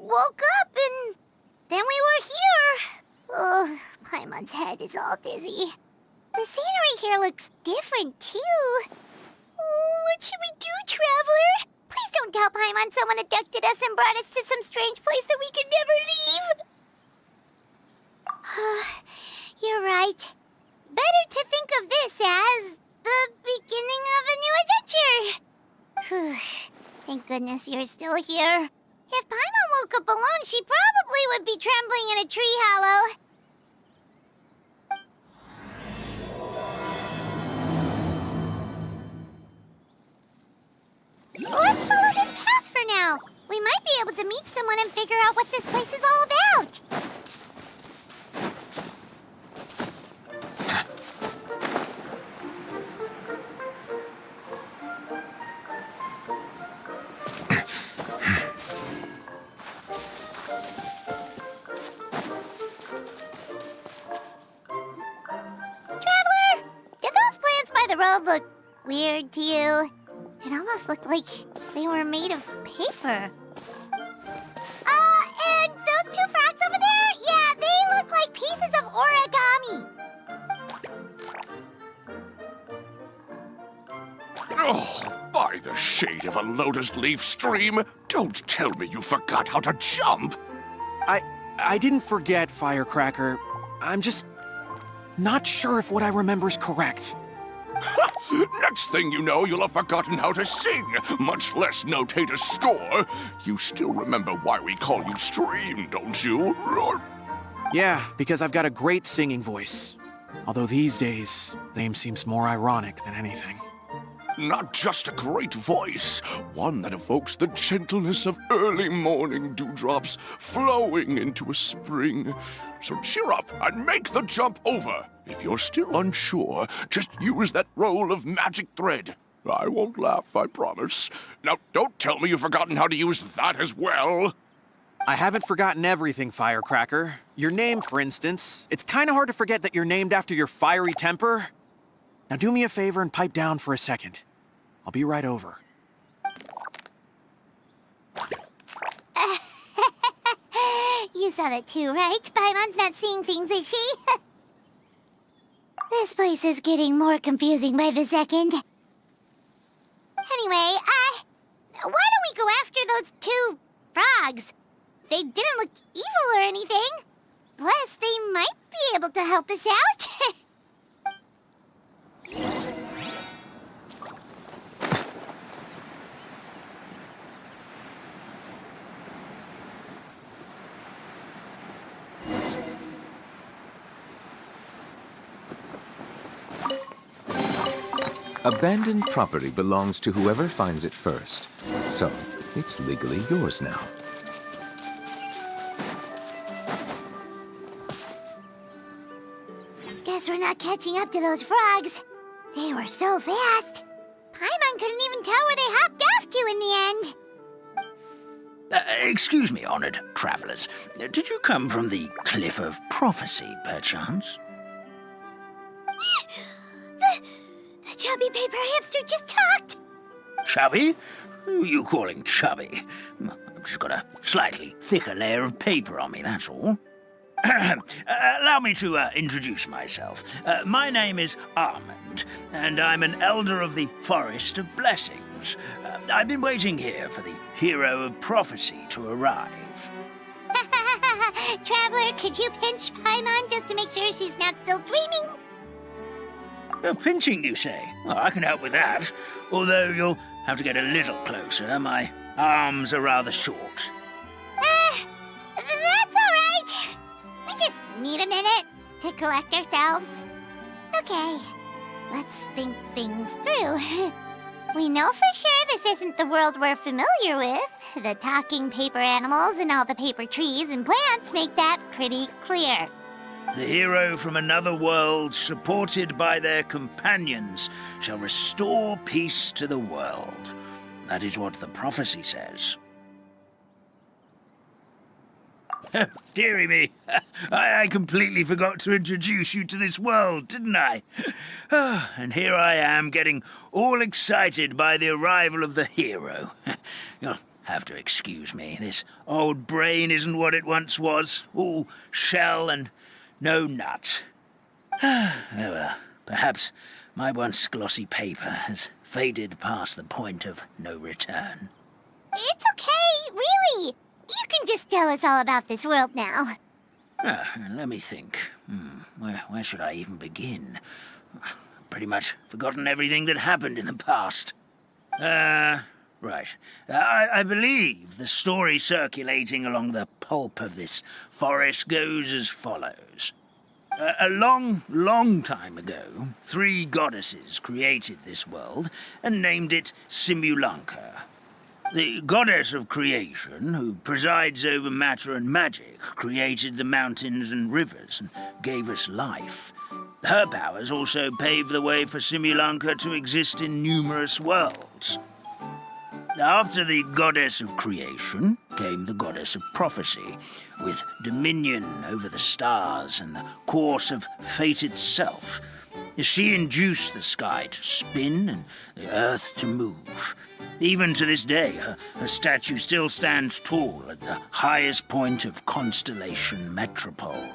woke up and then we were here. Oh, Paimon's head is all dizzy. The scenery here looks different, too. Oh, what should we do, Traveler? Please don't tell Paimon someone abducted us and brought us to some strange place that we could never leave. You're right. Better to think of this as the beginning of a new adventure. Thank goodness you're still here. If Paimon woke up alone, she probably would be trembling in a tree hollow. Let's follow this path for now. We might be able to meet someone and figure out what this place is all about. Traveler, did those plants by the road look weird to you? It almost looked like they were made of paper. And those two frogs over there? Yeah, they look like pieces of origami. Oh, by the shade of a lotus leaf stream, don't tell me you forgot how to jump. I didn't forget, Firecracker. I'm just not sure if what I remember is correct. Next thing you know, you'll have forgotten how to sing, much less notate a score. You still remember why we call you Stream, don't you? Yeah, because I've got a great singing voice. Although these days, name seems more ironic than anything. Not just a great voice, one that evokes the gentleness of early morning dewdrops flowing into a spring. So cheer up and make the jump over. If you're still unsure, just use that roll of magic thread. I won't laugh, I promise. Now, don't tell me you've forgotten how to use that as well. I haven't forgotten everything, Firecracker. Your name, for instance. It's kind of hard to forget that you're named after your fiery temper. Now do me a favor and pipe down for a second. I'll be right over. You saw that too, right? Paimon's not seeing things, is she? This place is getting more confusing by the second. Anyway, why don't we go after those two frogs? They didn't look evil or anything. Plus, they might be able to help us out. Abandoned property belongs to whoever finds it first. So, it's legally yours now. Guess we're not catching up to those frogs. They were so fast. Paimon couldn't even tell where they hopped off to in the end. Excuse me, honored travelers. Did you come from the Cliff of Prophecy, perchance? The chubby paper hamster just talked. Chubby? Who are you calling chubby? I've just got a slightly thicker layer of paper on me, that's all. Allow me to introduce myself. My name is Armand, and I'm an elder of the Forest of Blessings. I've been waiting here for the hero of prophecy to arrive. Traveler, could you pinch Paimon just to make sure she's not still dreaming? Pinching, you say? Well, I can help with that. Although you'll have to get a little closer. My arms are rather short. That's all right. We just need a minute to collect ourselves. Okay, let's think things through. We know for sure this isn't the world we're familiar with. The talking paper animals and all the paper trees and plants make that pretty clear. The hero from another world, supported by their companions, shall restore peace to the world. That is what the prophecy says. Dearie me, I completely forgot to introduce you to this world, didn't I? And here I am, getting all excited by the arrival of the hero. You'll have to excuse me. This old brain isn't what it once was. All shell and no nut. Oh well, perhaps my once glossy paper has faded past the point of no return. It's okay, really. You can just tell us all about this world now. Let me think. Where should I even begin? Pretty much forgotten everything that happened in the past. Right. I believe the story circulating along the pulp of this forest goes as follows. A long time ago, 3 goddesses created this world and named it Simulanka. The goddess of creation, who presides over matter and magic, created the mountains and rivers and gave us life. Her powers also paved the way for Simulanka to exist in numerous worlds. After the goddess of creation came the goddess of prophecy, with dominion over the stars and the course of fate itself. She induced the sky to spin and the earth to move. Even to this day, her statue still stands tall at the highest point of Constellation Metropole.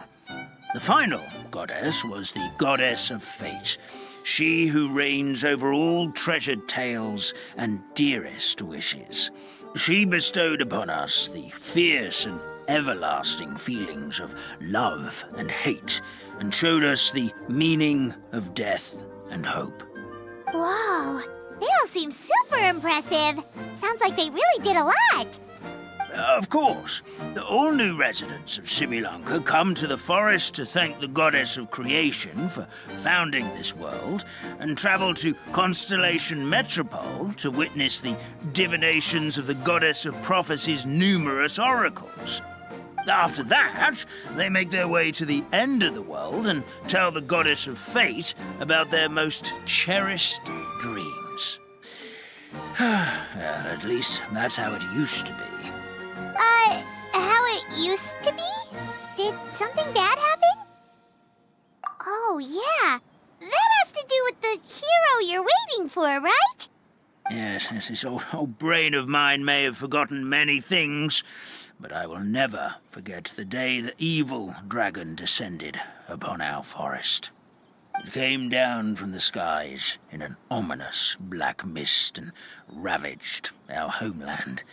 The final goddess was the goddess of fate, she who reigns over all treasured tales and dearest wishes. She bestowed upon us the fierce and everlasting feelings of love and hate, and showed us the meaning of death and hope. Whoa, they all seem super impressive. Sounds like they really did a lot. Of course, all new residents of Simulanka come to the forest to thank the goddess of creation for founding this world, and travel to Constellation Metropole to witness the divinations of the goddess of prophecy's numerous oracles. After that, they make their way to the end of the world and tell the goddess of fate about their most cherished dreams. Well, at least that's how it used to be. How it used to be? Did something bad happen? Oh, yeah. That has to do with the hero you're waiting for, right? Yes, this old brain of mine may have forgotten many things, but I will never forget the day the evil dragon descended upon our forest. It came down from the skies in an ominous black mist and ravaged our homeland.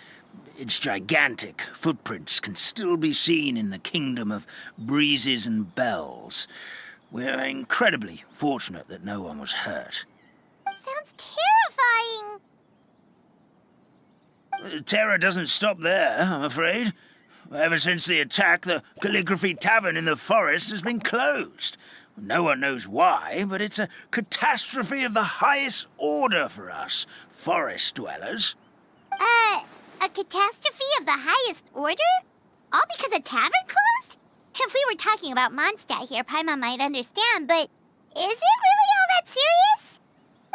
Its gigantic footprints can still be seen in the kingdom of breezes and bells. We're incredibly fortunate that no one was hurt. Sounds terrifying. The terror doesn't stop there, I'm afraid. Ever since the attack, the Calligraphy Tavern in the forest has been closed. No one knows why, but it's a catastrophe of the highest order for us, forest dwellers. A catastrophe of the highest order? All because a tavern closed? If we were talking about Mondstadt here, Paimon might understand, but is it really all that serious?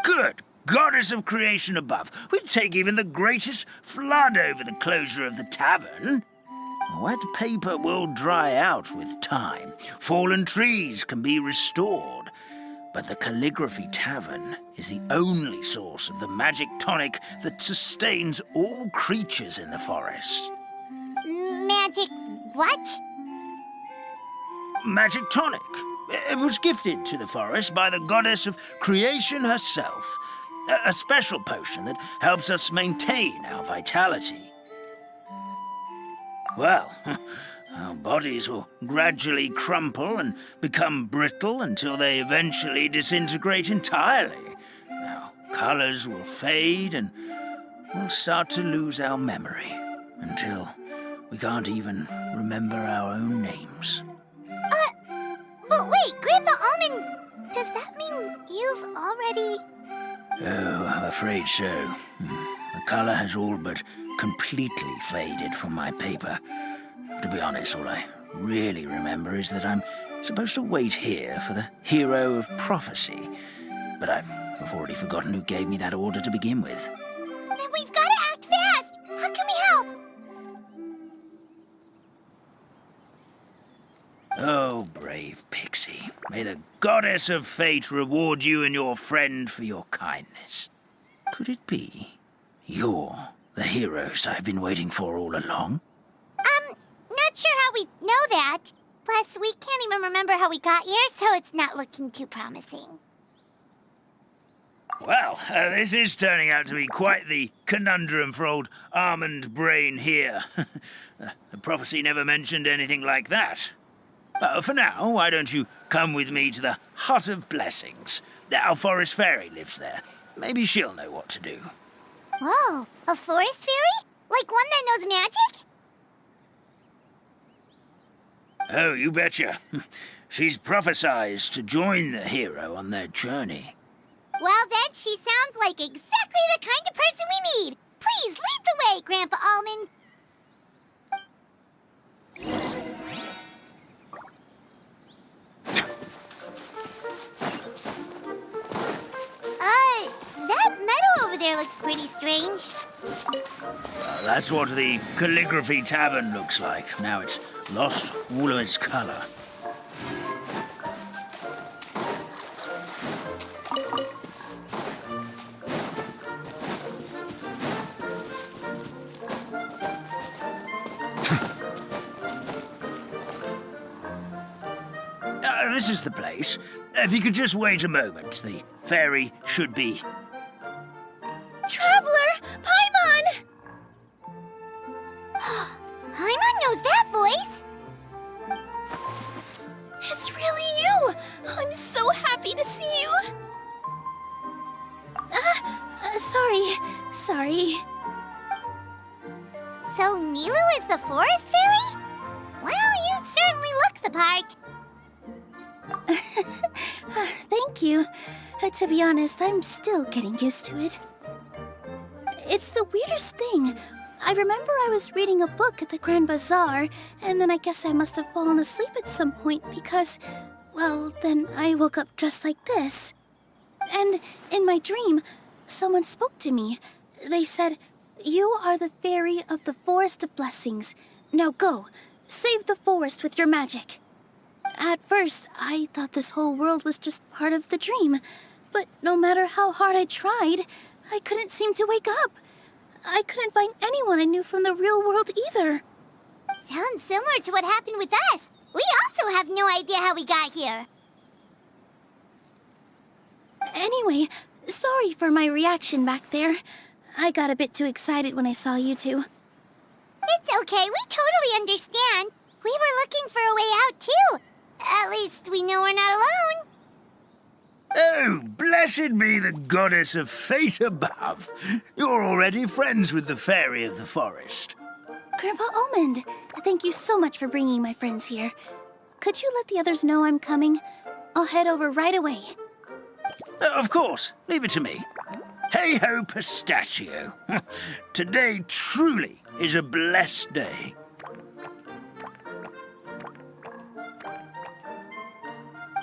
Good goddess of creation above. We'd take even the greatest flood over the closure of the tavern. Wet paper will dry out with time. Fallen trees can be restored. But the Calligraphy Tavern is the only source of the magic tonic that sustains all creatures in the forest. Magic what? Magic tonic. It was gifted to the forest by the goddess of creation herself. A special potion that helps us maintain our vitality. Well, our bodies will gradually crumple and become brittle until they eventually disintegrate entirely. Our colors will fade and we'll start to lose our memory until we can't even remember our own names. But wait, Grandpa Almond, does that mean you've already... Oh, I'm afraid so. The color has all but completely faded from my paper. To be honest, all I really remember is that I'm supposed to wait here for the hero of prophecy. But I've already forgotten who gave me that order to begin with. Then we've got to act fast! How can we help? Oh, brave Pixie. May the goddess of fate reward you and your friend for your kindness. Could it be you're the heroes I've been waiting for all along? Not sure how we know that. Plus, we can't even remember how we got here, so it's not looking too promising. Well, this is turning out to be quite the conundrum for old Almond Brain here. The prophecy never mentioned anything like that. For now, why don't you come with me to the Hut of Blessings? Our forest fairy lives there. Maybe she'll know what to do. Whoa, a forest fairy? Like one that knows magic? Oh, you betcha. She's prophesized to join the hero on their journey. Well, then she sounds like exactly the kind of person we need. Please lead the way, Grandpa Almond. That meadow over there looks pretty strange. That's what the Calligraphy Tavern looks like. Now it's lost all of its color. This is the place. If you could just wait a moment, the fairy should be... Traveler! Paimon! Paimon knows that voice! It's really you! I'm so happy to see you! Sorry. So Nilu is the forest fairy? Well, you certainly look the part. Thank you. To be honest, I'm still getting used to it. It's the weirdest thing. I remember I was reading a book at the Grand Bazaar, and then I guess I must have fallen asleep at some point because, well, then I woke up just like this. And in my dream, someone spoke to me. They said, "You are the fairy of the Forest of Blessings. Now go, save the forest with your magic." At first, I thought this whole world was just part of the dream, but no matter how hard I tried, I couldn't seem to wake up. I couldn't find anyone I knew from the real world either. Sounds similar to what happened with us. We also have no idea how we got here. Anyway, sorry for my reaction back there. I got a bit too excited when I saw you two. It's okay, we totally understand. We were looking for a way out, too. At least we know we're not alone. Oh, blessed be the goddess of fate above. You're already friends with the fairy of the forest. Grandpa Almond, thank you so much for bringing my friends here. Could you let the others know I'm coming? I'll head over right away. Of course, leave it to me. Hey-ho, pistachio. Today truly is a blessed day.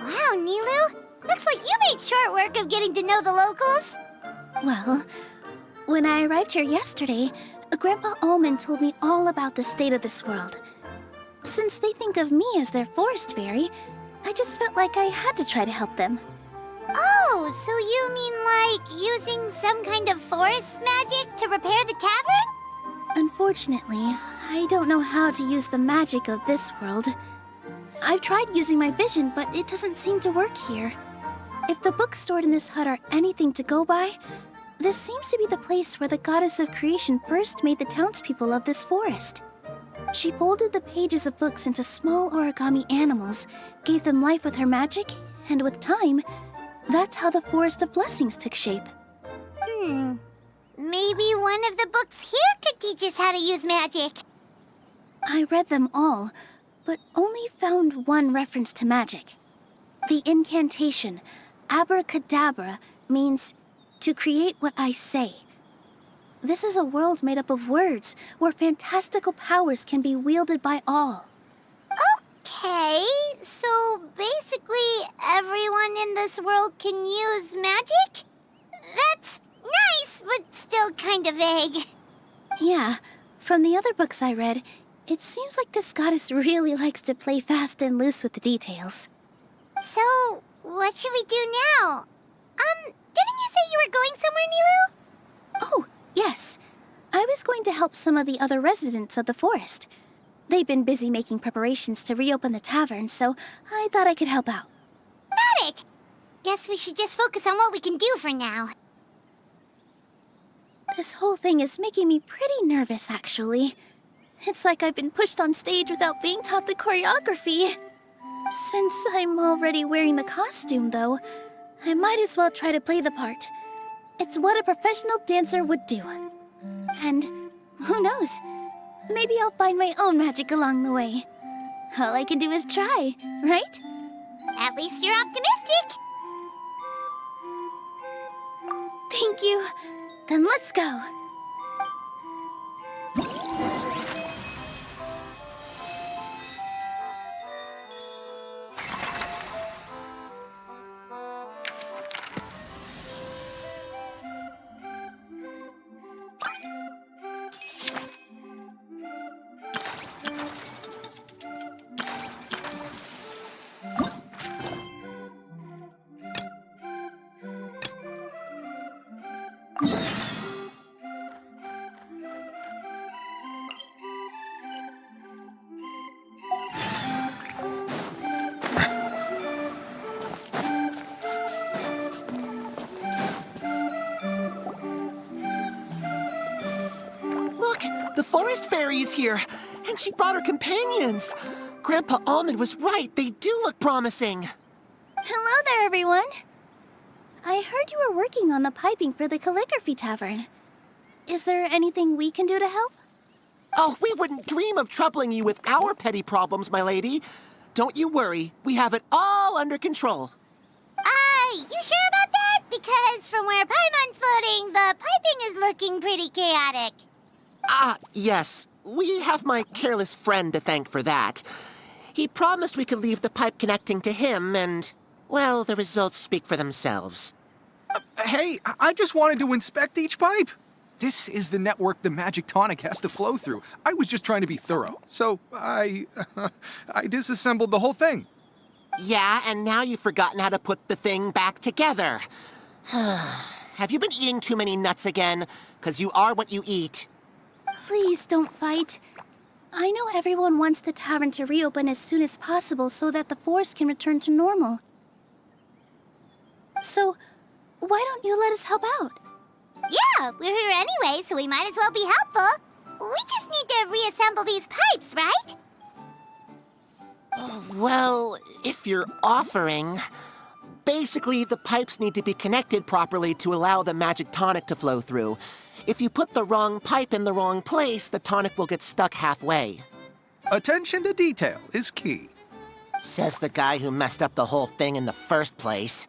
Wow, Nilu. Looks like you made short work of getting to know the locals. Well, when I arrived here yesterday, Grandpa Almond told me all about the state of this world. Since they think of me as their forest fairy, I just felt like I had to try to help them. Oh, so you mean like using some kind of forest magic to repair the tavern? Unfortunately, I don't know how to use the magic of this world. I've tried using my vision, but it doesn't seem to work here. If the books stored in this hut are anything to go by, this seems to be the place where the goddess of creation first made the townspeople of this forest. She folded the pages of books into small origami animals, gave them life with her magic, and with time, that's how the Forest of Blessings took shape. Maybe one of the books here could teach us how to use magic. I read them all, but only found one reference to magic. The incantation, abracadabra, means to create what I say. This is a world made up of words, where fantastical powers can be wielded by all. Okay, so basically everyone in this world can use magic? That's nice, but still kind of vague. Yeah, from the other books I read, it seems like this goddess really likes to play fast and loose with the details. So, what should we do now? Didn't you say you were going somewhere, Nilu? Oh, yes. I was going to help some of the other residents of the forest. They've been busy making preparations to reopen the tavern, so I thought I could help out. Got it! Guess we should just focus on what we can do for now. This whole thing is making me pretty nervous, actually. It's like I've been pushed on stage without being taught the choreography. Since I'm already wearing the costume, though, I might as well try to play the part. It's what a professional dancer would do. And who knows? Maybe I'll find my own magic along the way. All I can do is try, right? At least you're optimistic. Thank you. Then let's go. Look, the forest fairy is here, and she brought her companions. Grandpa Almond was right. They do look promising. Hello there, everyone. I heard you were working on the piping for the calligraphy tavern. Is there anything we can do to help? Oh, we wouldn't dream of troubling you with our petty problems, my lady. Don't you worry. We have it all under control. You sure about that? Because from where Paimon's floating, the piping is looking pretty chaotic. Yes. We have my careless friend to thank for that. He promised we could leave the pipe connecting to him, and, well, the results speak for themselves. Hey, I just wanted to inspect each pipe. This is the network the magic tonic has to flow through. I was just trying to be thorough, so I disassembled the whole thing. Yeah, and now you've forgotten how to put the thing back together. Have you been eating too many nuts again? 'Cause you are what you eat. Please don't fight. I know everyone wants the tavern to reopen as soon as possible so that the forest can return to normal. So, why don't you let us help out? Yeah, we're here anyway, so we might as well be helpful. We just need to reassemble these pipes, right? Well, if you're offering... Basically, the pipes need to be connected properly to allow the magic tonic to flow through. If you put the wrong pipe in the wrong place, the tonic will get stuck halfway. Attention to detail is key. Says the guy who messed up the whole thing in the first place.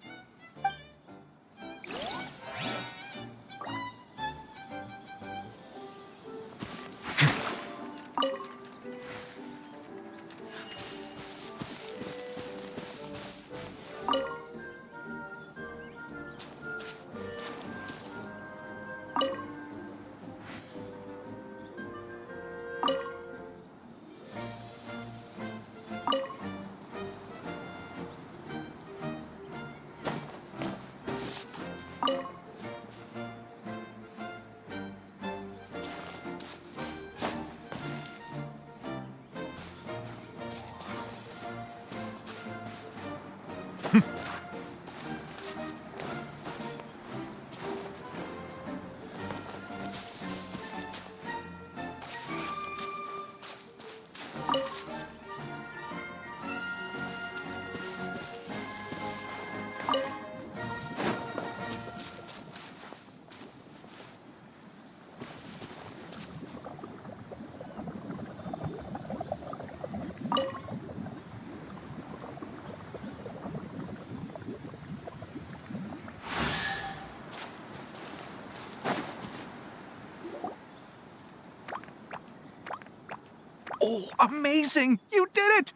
Oh, amazing! You did it!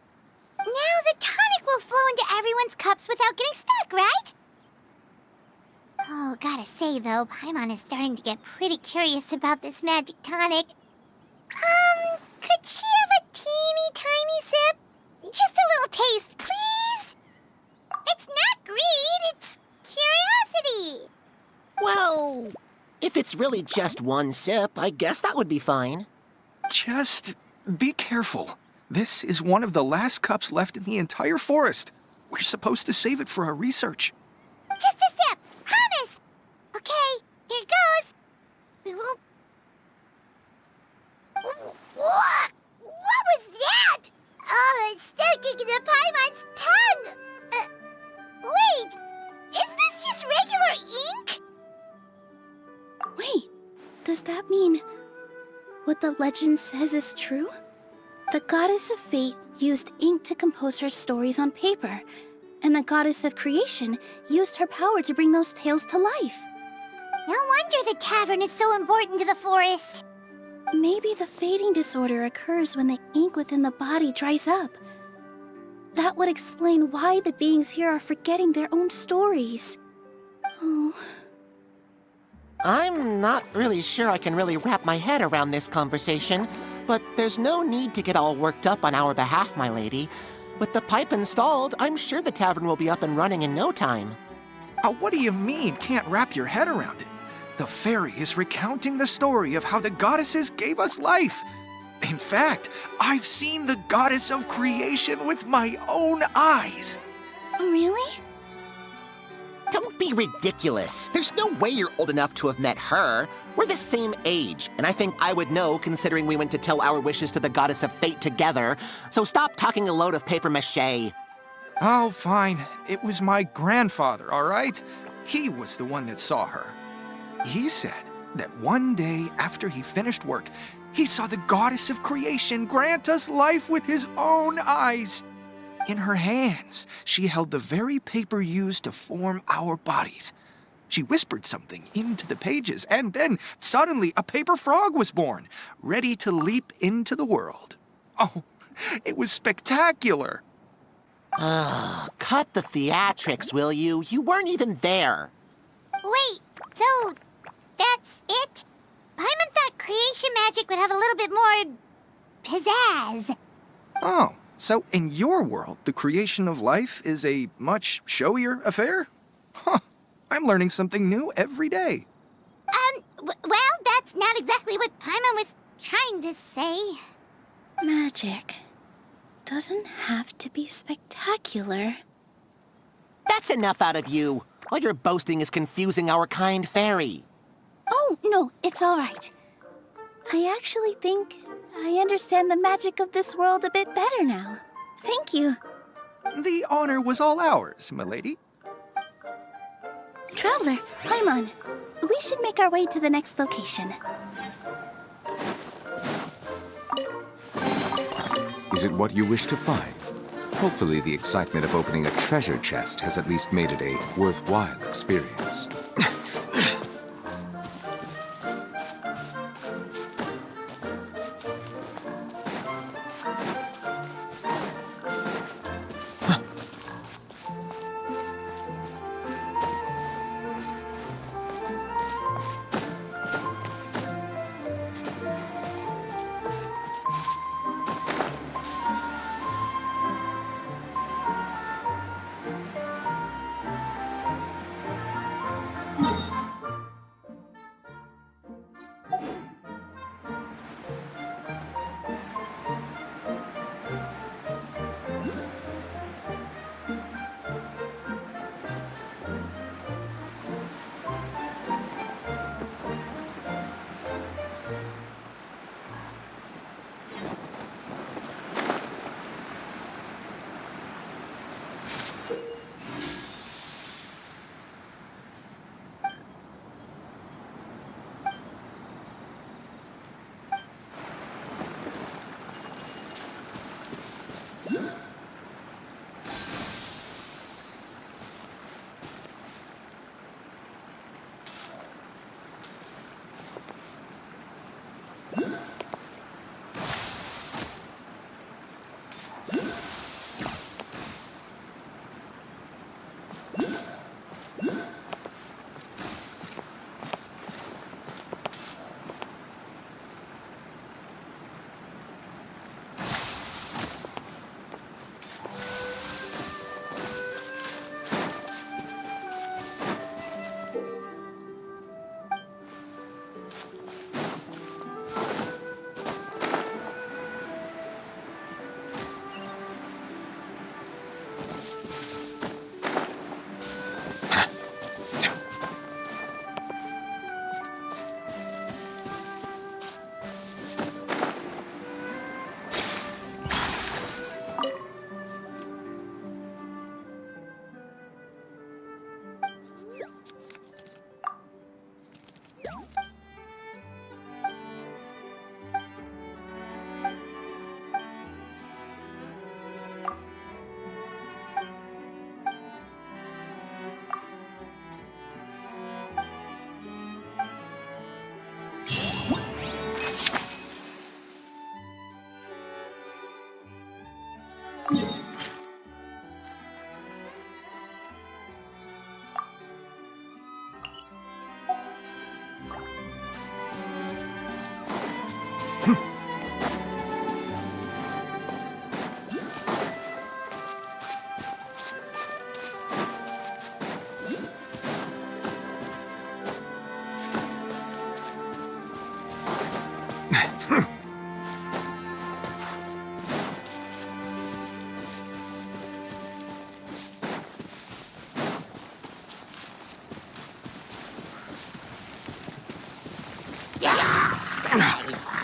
Now the tonic will flow into everyone's cups without getting stuck, right? Oh, gotta say though, Paimon is starting to get pretty curious about this magic tonic. Could she have a teeny tiny sip? Just a little taste, please? It's not greed, it's curiosity. Well, if it's it's really just one sip, I guess that would be fine. Just be careful. This is one of the last cups left in the entire forest. We're supposed to save it for our research. Just a sip. Promise. Okay, here goes. We will... What? What was that? Oh, it's sticking in the Paimon's tongue. Wait, is this just regular ink? Wait, does that mean what the legend says is true? The goddess of fate used ink to compose her stories on paper, and the goddess of creation used her power to bring those tales to life. No wonder the tavern is so important to the forest. Maybe the fading disorder occurs when the ink within the body dries up. That would explain why the beings here are forgetting their own stories. Oh. I'm not really sure I can really wrap my head around this conversation, but there's no need to get all worked up on our behalf, my lady. With the pipe installed, I'm sure the tavern will be up and running in no time. What do you mean, can't wrap your head around it? The fairy is recounting the story of how the goddesses gave us life. In fact, I've seen the goddess of creation with my own eyes. Really? Don't be ridiculous. There's no way you're old enough to have met her. We're the same age, and I think I would know considering we went to tell our wishes to the goddess of fate together. So stop talking a load of paper mache. Oh, fine. It was my grandfather, all right? He was the one that saw her. He said that one day after he finished work, he saw the goddess of creation grant us life with his own eyes. In her hands, she held the very paper used to form our bodies. She whispered something into the pages, and then suddenly a paper frog was born, ready to leap into the world. Oh, it was spectacular. Cut the theatrics, will you? You weren't even there. Wait, so that's it? Paimon thought creation magic would have a little bit more pizzazz. Oh, so in your world, the creation of life is a much showier affair? Huh, I'm learning something new every day. Well, that's not exactly what Paimon was trying to say. Magic doesn't have to be spectacular. That's enough out of you. All your boasting is confusing our kind fairy. Oh, no, it's all right. I actually think I understand the magic of this world a bit better now. Thank you. The honor was all ours, milady. Traveler, Paimon, we should make our way to the next location. Is it what you wish to find? Hopefully the excitement of opening a treasure chest has at least made it a worthwhile experience.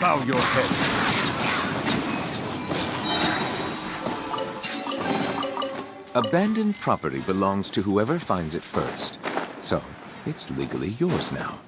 Bow your head. Abandoned property belongs to whoever finds it first. So, it's legally yours now.